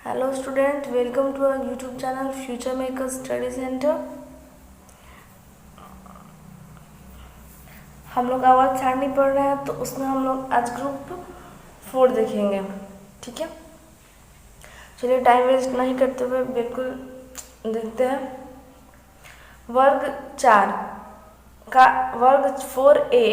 Hello student, welcome to our YouTube channel future maker study centre. हम लोग आवाज़ सारणी पढ़ रहे हैं, तो उसमें हम लोग आज ग्रुप 4 देखेंगे। ठीक है, चलिए टाइम वेस्ट नहीं करते हुए बिल्कुल देखते हैं। वर्ग 4 का वर्ग 4A,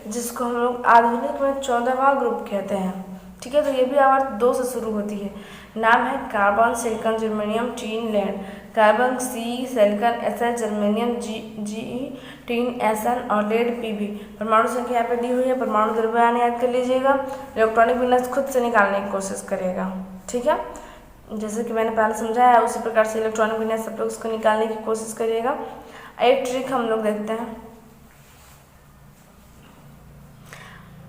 जिसको हम लोग आधुनिक में 14वां ग्रुप कहते हैं। ठीक है, तो ये भी आवाज़ 2 से शुरू होती है। नाम है carbon, silicon, germanium, tin, lead. Carbon C, silicon SH, germanium G, tin SN और लेड पीबी। परमाणु संख्या यहाँ पे दी हुई है। परमाणु द्रव्यमान याद कर लीजिएगा। इलेक्ट्रॉनिक विन्यास खुद से निकालने की कोशिश करिएगा। ठीक है, जैसे कि मैंने पहले समझाया उसी प्रकार से इलेक्ट्रॉनिक विन्यास सब लोग उसको निकालने की कोशिश करिएगा। एक ट्रिक हम लोग देखते हैं।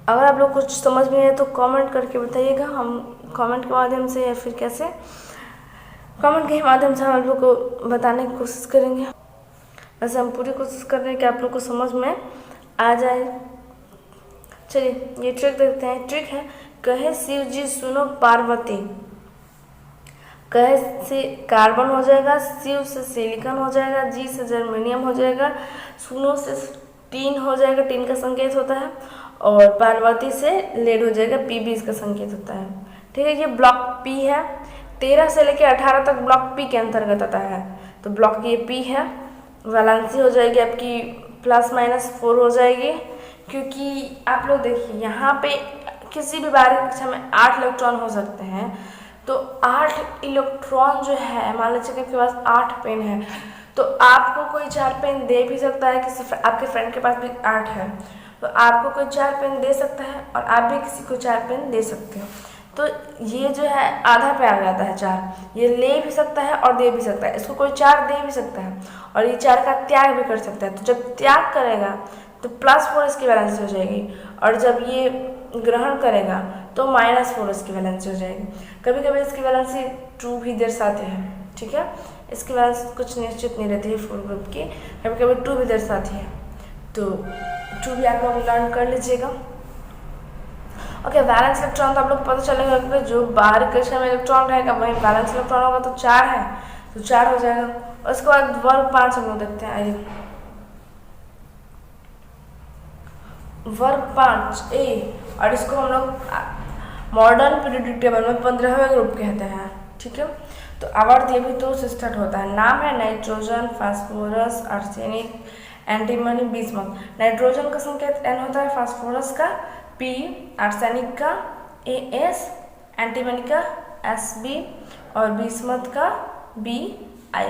अगर आप लोग कुछ समझ में है तो कमेंट करके बताइएगा। हम कमेंट के माध्यम से या फिर कैसे कमेंट के माध्यम से हम आप लोग को बताने की कोशिश करेंगे। वैसे हम पूरी कोशिश कर रहे हैं कि आप लोग को समझ में आ जाए। चलिए ये ट्रिक देखते हैं। ट्रिक है, कहे शिव जी सुनो पार्वती। कहे से कार्बन हो जाएगा, शिव से सिलिकॉन हो जाएगा, जी से जर्मेनियम हो जाएगा, सुनो से टीन हो जाएगा, टीन का संकेत होता है, और पार्वती से लेड हो जाएगा, पीबी इसका संकेत होता है। ठीक है, ये ब्लॉक पी है। 13 से लेकर 18 तक ब्लॉक पी के अंतर्गत आता है। तो ब्लॉक ये पी है। वैलेंसी हो जाएगी आपकी +-4 हो जाएगी, क्योंकि आप लोग देखिए यहाँ पे किसी भी बारीक कक्षा में 8 इलेक्ट्रॉन हो सकते हैं। तो 8 इलेक्ट्रॉन जो है, मान लीजिए कि आपके पास 8 पेन है, तो आपको कोई 4 पेन दे भी सकता है। किसी आपके फ्रेंड के पास भी 8 है, तो आपको कोई 4 पेन दे सकता है और आप भी किसी को 4 पेन दे सकते हो। तो ये जो है आधा पे आ जाता है 4। ये ले भी सकता है और दे भी सकता है। इसको कोई 4 दे भी सकता है और ये 4 का त्याग भी कर सकता है। तो जब त्याग करेगा तो +4 इसकी वैलेंसी हो जाएगी, और जब ये ग्रहण करेगा तो -4 इसकी वैलेंसी हो जाएगी। कभी कभी इसकी वैलेंसी 2 भी दर्शाते हैं। ठीक है, इसकी वैलेंसी कुछ निश्चित नहीं रहती है 4 ग्रुप की, कभी कभी 2 भी दर्शाती है। तो 2 भी आप लोग लर्न कर लीजिएगा। ओके, वैलेंस इलेक्ट्रॉन तो आप लोग को पता चलेगा कि जो बाहरी कक्षा में इलेक्ट्रॉन रहेगा वहीं वैलेंस इलेक्ट्रॉन होगा, तो 4 है तो 4 हो जाएगा। और उसके बाद वर्ग 5 हम लोग देखते हैं। आइए, वर्ग 5A, और इसको हम लोग मॉडर्न पीरियोडिक टेबल में 15वें ग्रुप कहते हैं। ठीक है, तो आवर्त ये भी 2 से स्टार्ट होता है। नाम है nitrogen, phosphorus, arsenic, antimony, bismuth. Nitrogen का संकेत N होता है, फास्फोरस का P, आर्सेनिक का AS, एंटीमनी का SB और बिस्मथ का BI।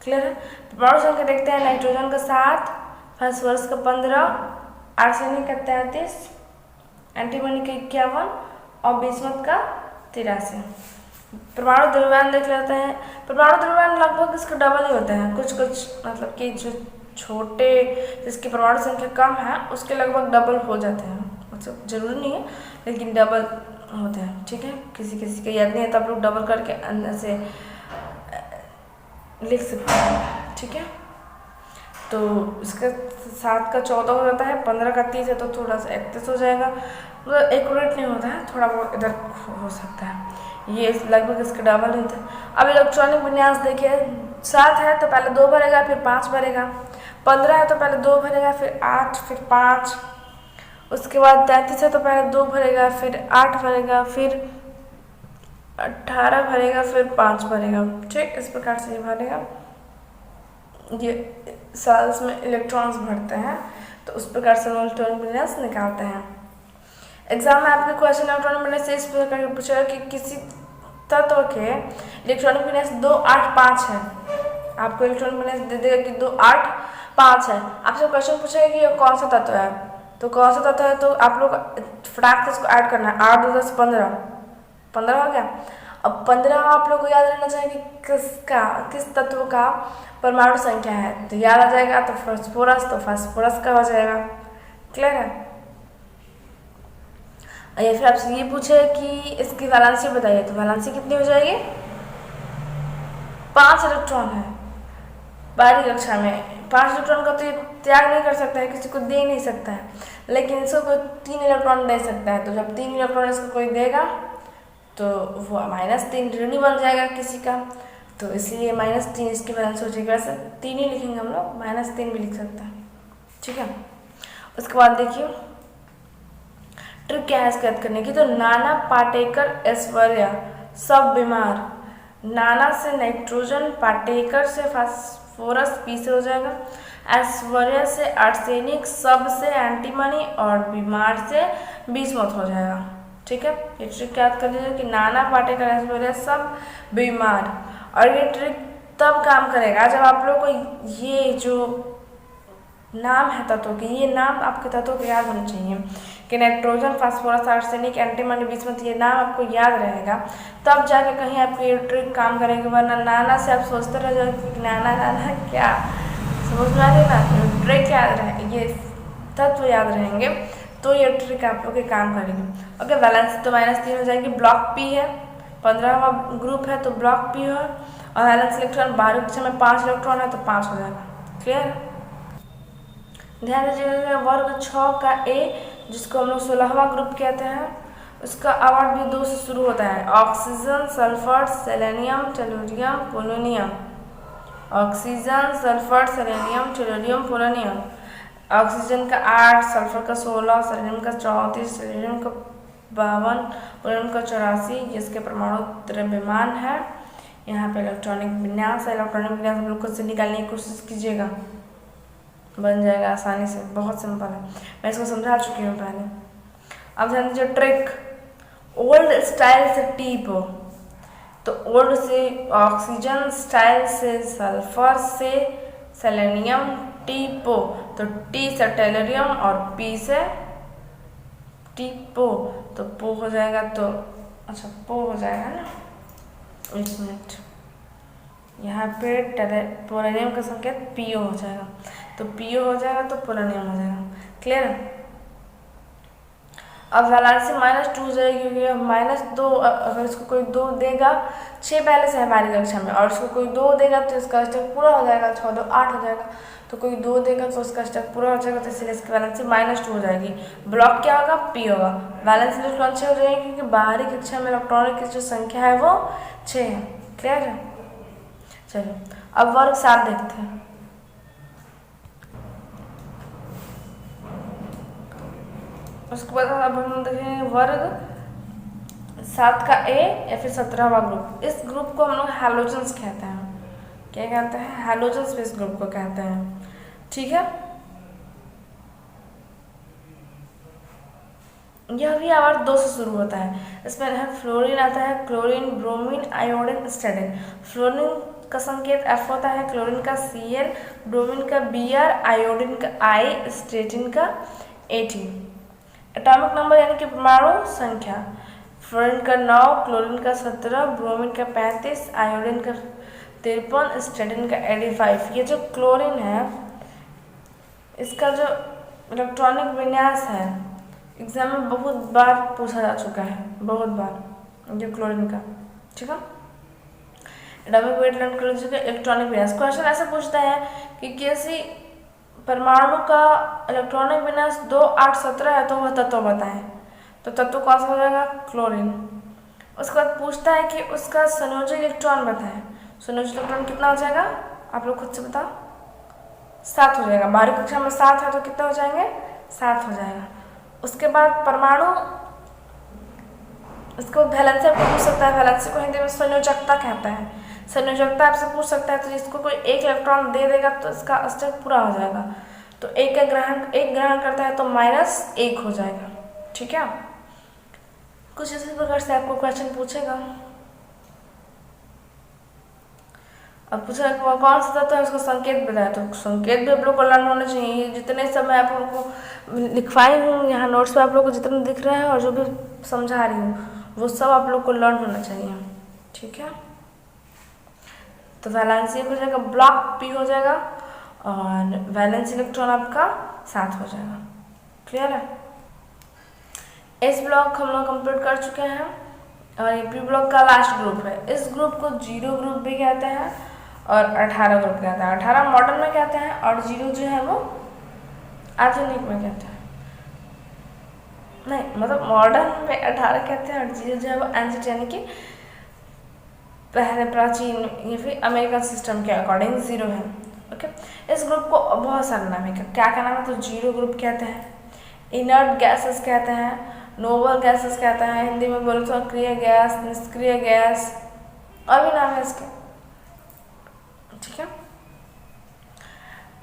क्लियर है। परमाणु संख्या देखते हैं। नाइट्रोजन का 7, फास्फोरस का 15, आर्सेनिक का 33, एंटीमनी का 51 और बिस्मथ का 83। परमाणु द्रव्यमान देख लेते हैं। परमाणु द्रव्यमान लगभग इसका डबल ही होता है। कुछ मतलब कि जो छोटे जिसकी परमाणु संख्या कम है उसके लगभग डबल हो जाते हैं। मतलब जरूरी नहीं है, लेकिन डबल होते हैं। ठीक है, किसी किसी का याद नहीं है तो आप लोग डबल करके अंदर से लिख सकते हैं। ठीक है, तो इसका 7 का 14 हो जाता है, 15 का 30 है तो थोड़ा सा 31 हो जाएगा। मतलब एक्यूरेट नहीं होता है, थोड़ा बहुत इधर हो सकता है। ये लगभग इसका डबल ही होता है। अब इलेक्ट्रॉनिक विन्यास देखिए। 7 है तो पहले 2 भरेगा, फिर 5 भरेगा। 15 है तो पहले 2 भरेगा, फिर 8, फिर 5। उसके बाद 33 है तो पहले 2 भरेगा, फिर 8 भरेगा, फिर 18 भरेगा, फिर 5 भरेगा। ठीक, इस प्रकार से ये भरेगा। ये सेल्स में इलेक्ट्रॉन्स भरते हैं, तो उस प्रकार से इलेक्ट्रॉनिक विन्यास निकालते हैं। एग्जाम में आपके क्वेश्चन इलेक्ट्रॉनिक विन्यास से इस प्रकार पूछेगा कि किसी तत्व के इलेक्ट्रॉनिक विन्यास 2, 8, 5 है। आपको इलेक्ट्रॉनिक विन्यास दे देगा कि 2, 8, 5 है। आपसे क्वेश्चन पूछेगा कि ये कौन सा तत्व है, तो कौन सा तत्व है, तो आप लोग फटाक से इसको ऐड करना है। 8, 2, 10, 15 हो गया। अब 15 आप लोग को याद रहना चाहिए कि किस तत्व का परमाणु संख्या है, तो याद आ जाएगा। तो फास्फोरस का हो जाएगा। क्लियर है। या फिर आपसे ये पूछे कि इसकी वैलेंसी बताइए, तो वैलेंसी कितनी हो जाएगी? 5 इलेक्ट्रॉन है। बाहरी कक्षा में 5 इलेक्ट्रॉन का तो ये त्याग नहीं कर सकता है, किसी को दे नहीं सकता है, लेकिन इसको कोई 3 इलेक्ट्रॉन दे सकता है। तो जब 3 इलेक्ट्रॉन इसको कोई देगा तो वो -3 ऋणी बन जाएगा किसी का, तो इसलिए -3 इसकी वैलेंस हो जाएगी। वैसे 3 ही लिखेंगे हम लोग, -3 भी लिख सकते हैं, ठीक है। उसके बाद देखिए ट्रिक क्या है इसको याद करने की। तो नाना पाटेकर ऐश्वर्या सब बीमार, नाना से नाइट्रोजन, पाटेकर से फास्फोरस पी से हो जाएगा, ऐश्वर्या से आर्सेनिक, सब से एंटीमनी और बीमार से बिस्मुथ हो जाएगा, ठीक है। ये ट्रिक याद कर लीजिए कि नाना पाटेकर ऐश्वर्या सब बीमार। और ये ट्रिक तब काम करेगा जब आप लोग को ये जो नाम है तत्वों के, ये नाम आपके तत्वों के याद होने चाहिए कि nitrogen, phosphorus, arsenic, antimony, bismuth, ये नाम आपको याद रहेगा, तब जाके कहीं आपकी ये ट्रिक काम करेगी। वरना नाना से आप सोचते रह जाओगे कि नाना नाना क्या, समझ में आ रही ना। ट्रिक याद रहे, ये तत्व याद रहेंगे तो ये ट्रिक आप लोग के काम करेगी। ओके, वैलेंस तो -3 हो जाएगी। ब्लॉक पी है, 15वां ग्रुप है तो ब्लॉक पी है, और वैलेंस इलेक्ट्रॉन 12 कक्षा में 5 इलेक्ट्रॉन है तो 5 हो जाएगा। क्लियर। ध्यान दीजिएगा वर्ग 6 का ए, जिसको हम लोग 16वां ग्रुप कहते हैं, उसका अवार्ड भी 2 से शुरू होता है। Oxygen, sulphur, selenium, tellurium, polonium. Oxygen, sulphur, selenium, tellurium, polonium. Oxygen का 8, सल्फर का 16, सेलेनियम का 34, टेलुरियम का 52, पोलोनियम का 84। इसके परमाणु द्रव्यमान है। यहाँ पे इलेक्ट्रॉनिक विन्यास है। इलेक्ट्रॉनिक विन्यास हम लोग खुद से निकालने की कोशिश कीजिएगा, बन जाएगा आसानी से, बहुत सिंपल है, मैं इसको समझा चुकी हूँ पहले। अब ध्यान दीजिए ट्रिक, ओल्ड स्टाइल से टीप, तो ओल्ड से ऑक्सीजन, स्टाइल से सल्फर से सेलेनियम, टीपो तो टी से टेलुरियम और पी से टीपो, तो पो हो जाएगा। तो अच्छा पो हो जाएगा ना, 1 मिनट, यहाँ पे पोलोनियम का संकेत पीओ हो जाएगा, तो पीओ हो जाएगा तो पोलोनियम हो जाएगा। क्लियर। अब वैलेंसी -2 हो जाएगी, क्योंकि -2 अगर इसको कोई 2 देगा, 6 पहले से है हमारी कक्षा में, और इसको कोई 2 देगा तो इसका स्टेप पूरा हो जाएगा, 6 2 8 हो जाएगा, तो कोई 2 देगा तो उसका स्टेप पूरा हो जाएगा, तो इसलिए इसकी वैलेंसी -2 हो जाएगी। ब्लॉक क्या होगा, पी होगा। वैलेंसी इलेक्ट्रॉन 6 हो जाएगी, क्योंकि बाहरी कक्षा में इलेक्ट्रॉनों की जो संख्या है वो 6 है। क्लियर है। चलिए अब वर्ग 7 देखते हैं। उसके बाद अब हम देखेंगे वर्ग 7 का ए या फिर 17वां ग्रुप। इस ग्रुप को हम लोग हैलोजेंस कहते हैं। क्या कहते हैं, हैलोजेंस इस ग्रुप को कहते हैं, ठीक है। यह भी आवर्त 2 से शुरू होता है। इसमें है फ्लोरीन आता है, chlorine, bromine, iodine, styrene. Fluorine का संकेत F होता है, क्लोरीन का Cl, ब्रोमीन का Br, आयोडीन का I, स्टेरिन का At। एटॉमिक नंबर यानी कि परमाणु संख्या, फ्लोरीन का 9, क्लोरीन का 17, ब्रोमीन का 35, आयोडीन का 53, स्टेरिन का 85। ये जो क्लोरीन है, इसका जो इलेक्ट्रॉनिक विन्यास है एग्जाम में बहुत बार पूछा जा चुका है, बहुत बार, ये क्लोरीन का, ठीक है। एटॉमिक वेट लर्न कर लीजिएगा। इलेक्ट्रॉनिक विन्यास क्वेश्चन ऐसे पूछता है कि किसी परमाणु का इलेक्ट्रॉनिक विन्यास 2 8 17 है तो वह तत्व बताएं, तो तत्व कौन सा हो जाएगा, क्लोरीन। उसके बाद पूछता है कि उसका संयोजक इलेक्ट्रॉन बताएं। संयोजक इलेक्ट्रॉन कितना हो जाएगा, आप लोग खुद से बताओ, 7 हो जाएगा। बारहवीं कक्षा में 7 है तो कितने हो जाएंगे, 7 हो जाएगा। उसके बाद परमाणु, इसको वैलेंसी आपको पूछ सकता है, वैलेंसी को हिंदी में संयोजकता कहता है। संयोजकता आपसे पूछ सकता है, तो जिसको कोई 1 इलेक्ट्रॉन दे देगा तो इसका स्टेप पूरा हो जाएगा। तो 1 ग्रहण करता है तो -1 हो जाएगा, ठीक है। कुछ इसी प्रकार से आपको क्वेश्चन पूछेगा। अब पूछेगा कौन सा तत्व है, उसका संकेत बताया, तो संकेत भी आप लोग को लर्न होना चाहिए। जितने सब मैं आप लोगों को लिखवाई हूँ यहाँ नोट्स पे, आप लोग को जितने दिख रहे हैं और जो भी समझा रही हूँ वो सब आप लोग को लर्न होना चाहिए, ठीक है। तो वैलेंसी हो जाएगा, ब्लॉक पी हो जाएगा, और वैलेंस इलेक्ट्रॉन आपका 7 हो जाएगा। क्लियर है। इस ब्लॉक हम लोग कंप्लीट कर चुके हैं, और ये पी ब्लॉक का लास्ट ग्रुप है। इस ग्रुप को 0 ग्रुप भी कहते हैं और 18 ग्रुप कहते हैं। 18 मॉडर्न में कहते हैं और 0 जो है वो आधुनिक में कहते हैं। नहीं, मतलब मॉडर्न में 18 कहते हैं और 0 जो है वो एंशिएंट यानी कि पहले प्राचीन या फिर अमेरिकन सिस्टम के अकॉर्डिंग 0 है। ओके, इस ग्रुप को बहुत सारे नाम है, क्या क्या नाम है, तो 0 ग्रुप कहते हैं, इनर्ट गैसेस कहते हैं, नोबल गैसेस कहते हैं, हिंदी में बोले तो अक्रिय गैस, निष्क्रिय गैस, और भी नाम है इसके। ठीक है,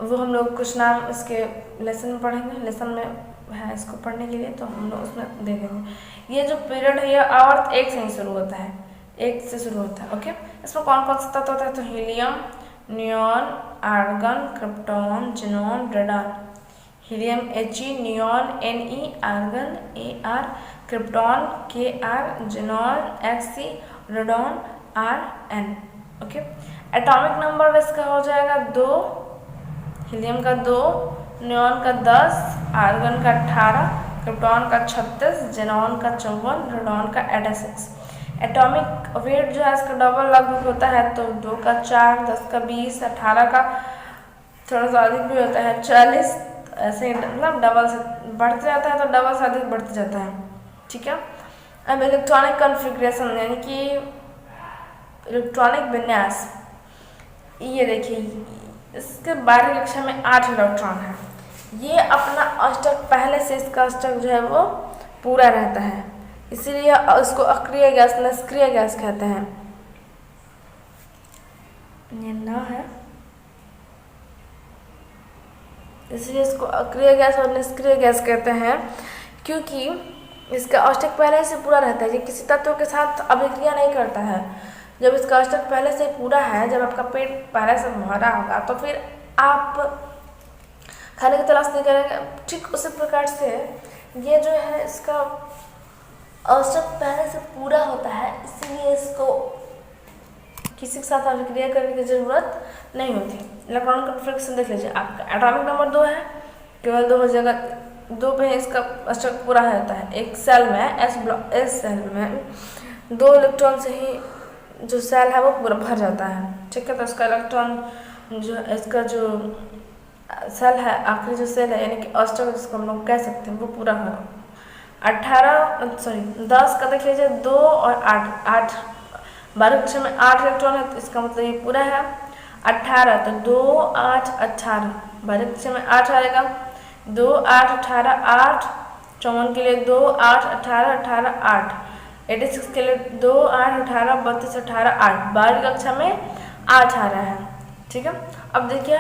वो हम लोग कुछ नाम इसके लेसन में पढ़ेंगे, लेसन में है इसको पढ़ने के लिए, तो हम लोग उसमें देखेंगे। ये जो पीरियड है ये अर्थ 1 से ही शुरू होता है, 1 से शुरू होता है। ओके, इसमें कौन कौन सा तत्व होता है, तो helium, neon, argon, krypton, xenon, radon. Helium He, neon Ne, argon Ar, krypton Kr, xenon Xc, radon Rn। Okay, atomic number इसका हो जाएगा 2, हीलियम का 2, नियॉन का 10, आर्गन का 18, क्रिप्टॉन का 36, जिनॉन का 54, रेडॉन का 86। एटॉमिक वेट जो है इसका डबल लगभग होता है, तो 2 का 4, 10 का 20, 18 का थोड़ा सा अधिक भी होता है 40, ऐसे मतलब डबल से बढ़ते जाता है, तो डबल से अधिक बढ़ते जाता है। ठीक है, अब इलेक्ट्रॉनिक कॉन्फ़िगरेशन यानी कि इलेक्ट्रॉनिक विन्यास, ये देखिए इसके 12 कक्षा में 8 इलेक्ट्रॉन है। ये अपना अष्टक पहले से इसका अष्टक जो है वो पूरा रहता है, इसीलिए इसको अक्रिय गैस, निष्क्रिय गैस कहते हैं। ये ना है, इसलिए इसको अक्रिय गैस और निष्क्रिय गैस कहते हैं, क्योंकि इसका अष्टक पहले से पूरा रहता है, ये किसी तत्व के साथ अभिक्रिया नहीं करता है। जब इसका अष्टक पहले से पूरा है, जब आपका पेट पहले से भरा होगा, तो फिर आप खाने की तलाश नहीं करेंगे। ठीक उसी प्रकार से ये जो है इसका अष्टक पहले से पूरा होता है, इसीलिए इसको किसी के साथ अभिक्रिया करने की जरूरत नहीं होती। इलेक्ट्रॉनिक कॉन्फ़िगरेशन देख लीजिए, आपका एटॉमिक नंबर 2 है, केवल 2 हो जाएगा, 2 पे इसका अष्टक पूरा रहता है। एक सेल में एस सेल में 2 इलेक्ट्रॉन से ही जो सेल है वो पूरा भर जाता है। ठीक है, तो इसका इलेक्ट्रॉन जो इसका जो सेल है, आखिरी जो सेल है यानी कि अष्टक जिसको हम लोग कह सकते हैं, वो पूरा है। 10 का देख लीजिए, 2 और 8 12 कक्षा में 8 इलेक्ट्रॉन है, तो इसका मतलब ये पूरा है। 18 तो 2 8 18, 12 कक्षा में 8 आएगा, 2 8 18 8, 54 के लिए 2 8 18 18 8, 86 के लिए 2 8 18 32 18 8, 12 कक्षा में 8 आ रहा है। ठीक है, अब देखिए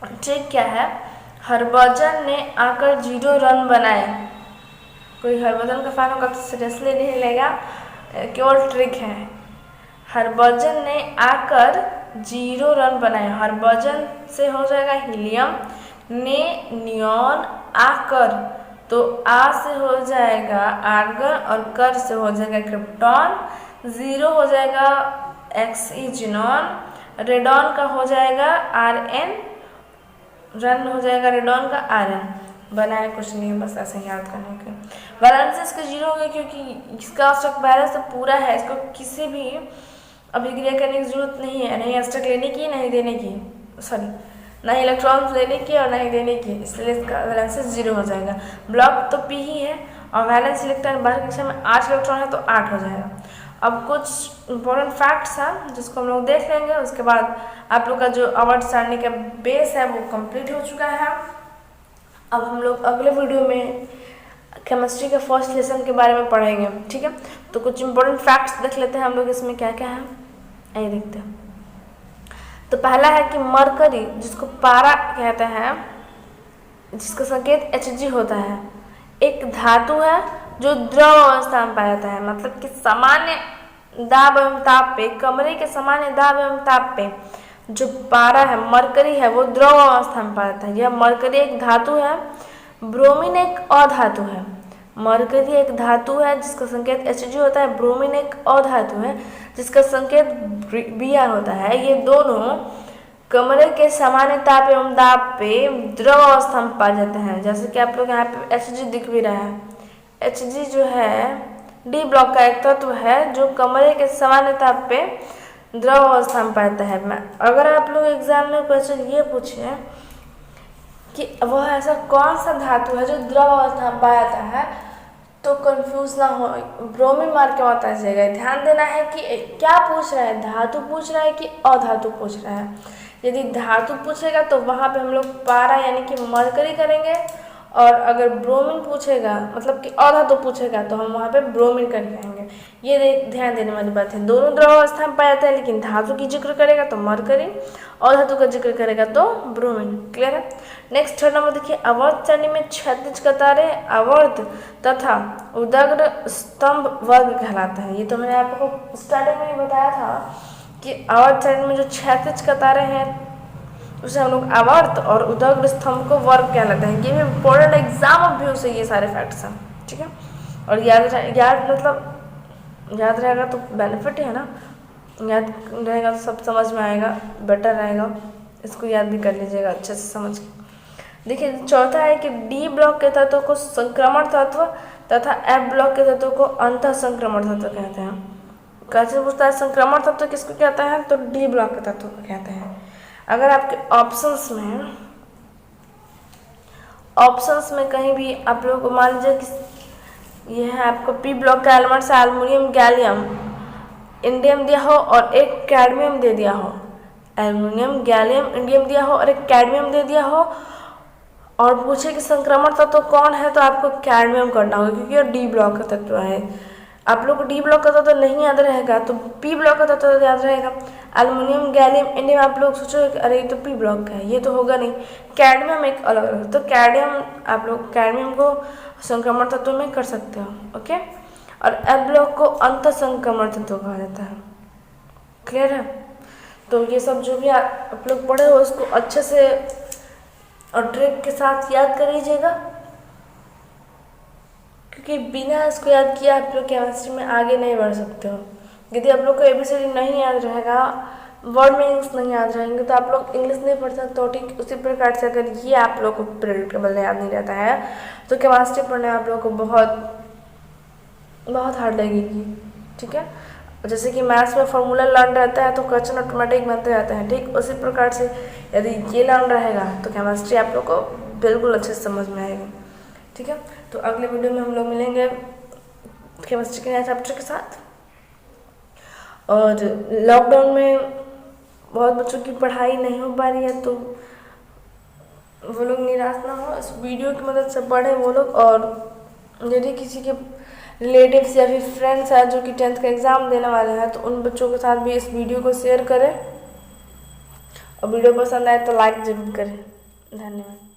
ट्रिक क्या है, हरभजन ने आकर 0 रन बनाए। कोई हरभजन का फैन होगा तो सीरियसली नहीं लेगा, केवल ट्रिक है। हरभजन ने आकर 0 रन बनाए, हरभजन से हो जाएगा हीलियम, ने नियॉन, आकर तो आ से हो जाएगा आर्गन और कर से हो जाएगा क्रिप्टॉन, 0 हो जाएगा Xe जिनॉन, रेडॉन का हो जाएगा Rn, रन हो जाएगा रेडॉन का Rn। बनाया कुछ नहीं है, बस ऐसे याद करने के। वैलेंसी इसका 0 हो गया क्योंकि इसका अष्टक पहले से पूरा है, इसको किसी भी अभिक्रिया करने की जरूरत नहीं है, नहीं अष्टक लेने की नहीं देने की, ना ही इलेक्ट्रॉन्स लेने की और नहीं देने की, इसलिए इसका वैलेंसी 0 हो जाएगा। ब्लॉक तो P ही है और वैलेंस इलेक्ट्रॉन 12 कक्षा में 8 इलेक्ट्रॉन है तो 8 हो जाएगा। अब कुछ इंपॉर्टेंट फैक्ट्स हैं जिसको हम लोग देख लेंगे, उसके बाद आप लोग का जो आवर्त सारणी का बेस है वो कंप्लीट हो चुका है। अब हम लोग अगले वीडियो में केमिस्ट्री के फर्स्ट लेसन के बारे में पढ़ेंगे। ठीक है, तो कुछ इंपॉर्टेंट फैक्ट्स देख लेते हैं हम लोग, इसमें क्या क्या है आइए देखते हैं। तो पहला है कि मरकरी जिसको पारा कहते हैं, जिसका संकेत Hg होता है, एक धातु है जो द्रव अवस्था में पाया जाता है, मतलब कि सामान्य दाब एवं ताप पे, कमरे के सामान्य दाब एवं ताप पे जो पारा है, मरकरी है, वो द्रव अवस्था में पाया जाता है। यह मरकरी एक धातु है, ब्रोमीन एक अधातु है। मरकरी एक धातु है जिसका संकेत Hg होता है, ब्रोमीन एक अधातु है जिसका संकेत Br होता है। ये दोनों कमरे के सामान्य ताप एवं दाब पे द्रव अवस्था में पाए जाते हैं। जैसे कि आप लोग यहाँ पे Hg दिख भी रहा है, Hg जो है डी ब्लॉक का एक तत्व है जो कमरे के सामान्य ताप पे द्रव अवस्था में पाता है। अगर आप लोग एग्जाम में क्वेश्चन ये पूछे कि वह ऐसा कौन सा धातु है जो द्रव अवस्था में पाया जाता है, तो कंफ्यूज ना हो, ब्रोमीन मार के मत आ जाएगा। ध्यान देना है कि क्या पूछ रहा है, धातु पूछ रहा है कि अधातु पूछ रहा है। यदि धातु पूछेगा तो वहाँ पे हम लोग पारा यानी कि मरकरी करेंगे, और अगर ब्रोमीन पूछेगा मतलब कि अधातु पूछेगा तो हम वहाँ पे ब्रोमीन करके आएंगे। ये ध्यान देने वाली बात है। दोनों द्रव अवस्था में पाया जाता है, लेकिन धातु की जिक्र करेगा तो मरकरी, अधातु का जिक्र करेगा तो ब्रोमीन। क्लियर है। नेक्स्ट 3rd नंबर देखिए, आवर्त सारणी में क्षैतिज कतारें आवर्त तथा उदग्र स्तंभ वर्ग कहलाता है। ये तो मैंने आपको स्टार्टिंग में ही बताया था कि आवर्त सारणी में जो क्षैतिज कतारें हैं उसे हम लोग आवर्त और उदग्र स्तंभ को वर्ग कहलाते हैं। ये भी इम्पोर्टेंट एग्जाम व्यू से ये सारे फैक्ट्स हैं, ठीक है। और याद रहेगा तो बेनिफिट है ना, याद रहेगा तो सब समझ में आएगा, बेटर रहेगा। इसको याद भी कर लीजिएगा अच्छे से समझ के। देखिए 4था है कि डी ब्लॉक के तत्वों को संक्रमण तत्व तथा एफ ब्लॉक के तत्वों को अंतः संक्रमण तत्व कहते हैं। कैसे पूछता है संक्रमण तत्व किसको कहते हैं, तो डी ब्लॉक के तत्व को कहते हैं। अगर आपके ऑप्शंस में कहीं भी आप लोगों को मान लीजिए कि ये है आपको पी ब्लॉक का एलिमेंट से एल्युमिनियम गैलियम इंडियम दिया हो और एक कैडमियम दे दिया हो, एल्युमिनियम गैलियम इंडियम दिया हो और एक कैडमियम दे दिया हो, और पूछे कि संक्रमण तत्व कौन है, तो आपको कैडमियम करना होगा क्योंकि ये डी ब्लॉक का तत्व है। आप लोग को डी ब्लॉक का तत्व नहीं याद रहेगा तो पी ब्लॉक का तत्व याद रहेगा। एल्युमिनियम गैलियम इंडियम आप लोग सोचो कि अरे ये तो पी ब्लॉक का है, ये तो होगा नहीं। कैडमियम एक अलग अलग, तो कैडमियम आप लोग कैडमियम को संक्रमण तत्व में कर सकते हो, ओके। और एफ ब्लॉक को अंतः संक्रमण तत्व कहा जाता है। क्लियर है। तो ये सब जो भी आप लोग पढ़े हो उसको अच्छे से और ट्रिक के साथ याद कर लीजिएगा, क्योंकि बिना इसको याद किया आप लोग केमिस्ट्री में आगे नहीं बढ़ सकते हो। यदि आप लोग को एबीसीडी नहीं याद रहेगा, वर्ड मीनिंग्स नहीं याद रहेंगे, तो आप लोग इंग्लिश नहीं पढ़ सकते हो। ठीक उसी प्रकार से अगर ये आप लोग को प्रेडिक्टेबल याद नहीं रहता है तो केमिस्ट्री पढ़ने आप लोग को बहुत हार्ड लगेगी, ठीक है। जैसे कि मैथ्स में फॉर्मूला लर्न रहता है तो क्वेश्चन ऑटोमेटिक बनते रहते हैं, ठीक उसी प्रकार से यदि ये लर्न रहेगा तो केमिस्ट्री आप लोग को बिल्कुल अच्छे से समझ में आएगी, ठीक है। तो अगले वीडियो में हम लोग मिलेंगे केमिस्ट्री के नए चैप्टर के साथ। और लॉकडाउन में बहुत बच्चों की पढ़ाई नहीं हो पा रही है तो वो लोग निराश ना हो, इस वीडियो की मदद से पढ़ें वो लोग। और यदि किसी के रिलेटिव्स या फिर फ्रेंड्स हैं जो कि 10th का एग्ज़ाम देने वाले हैं तो उन बच्चों के साथ भी इस वीडियो को शेयर करें, और वीडियो पसंद आए तो लाइक ज़रूर करें। धन्यवाद।